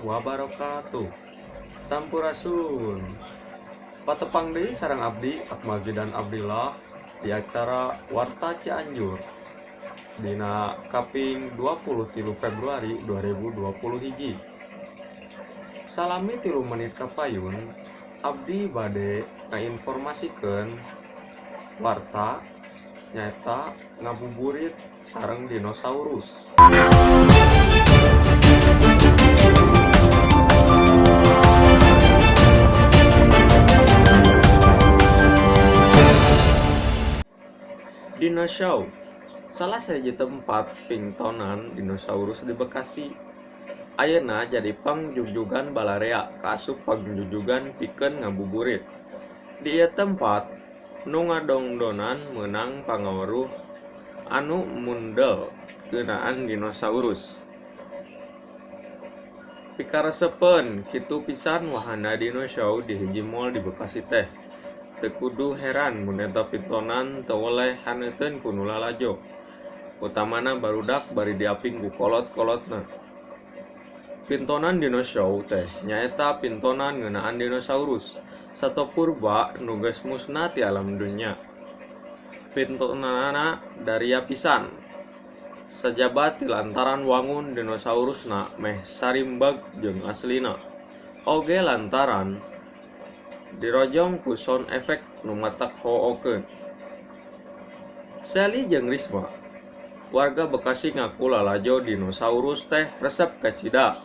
wabarakatuh. Sampurasun. Patepang deui sareng abdi Akmal Zidan Abdillah di acara Warta Cianjur dina kaping 23 Februari 2021. Salami 3 menit kapayun abdi bade ngainformasikeun warta nyaeta ngabuburit sareng dinosaurus. Dino Show salah sahiji tempat pingtonan dinosaurus di Bekasi. Ayeuna jadi pangjugjugan balarea kaasup pangjugjugan pikeun ngabuburit. Di ieu tempat nu ngadongdonan meunang pangaweruh anu mundel geunaan dinosaurus. Pikaresepeun kitu pisan wahana Dino Show di hiji mall di Bekasi teh. Teu kudu heran mun eta pintonan teu oleh haneuteun ku nu lalajo. Utamana barudak bari diaping ku kolot-kolotna. Pintonan Dino Show teh nyaeta pintonan ngeunaan dinosaurus sato purba nu geus musnah ti alam dunya. Pintonana daria pisan. Sajabat ti lantaran wangun dinosaurusna meh sarimbag jeung aslina. Oge lantaran dirojong ku sound effect nu matak hookeun. Sally jeung Risma, warga Bekasi ngaku lalajo dinosaurus teh resep kacida.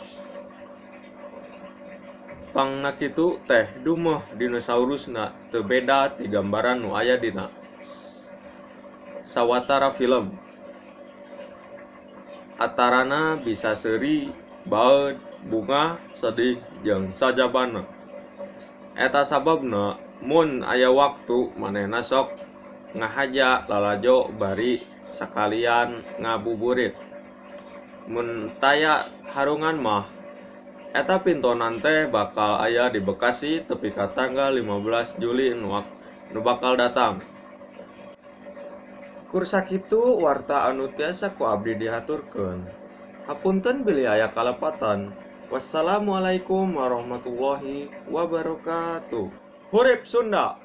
Pangna kitu teh dumeuh dinosaurusna teu beda ti gambaran nu aya dina sawatara film. Atarana bisa seuri, baeud, bunga, sedih, jeung sajabana. Eta sababna mun aya waktu manehna sok ngahaja lalajo bari sakalian ngabuburit. Mun taya harungan mah eta pintonan teh bakal aya di Bekasi tepi ka tanggal 15 Juli nu bakal datang. Kur sakitu warta anu tiasa ku abdi dihaturkeun. Hapunten bilih aya kalepatan. Wassalamualaikum warahmatullahi wabarakatuh. Hurip Sunda.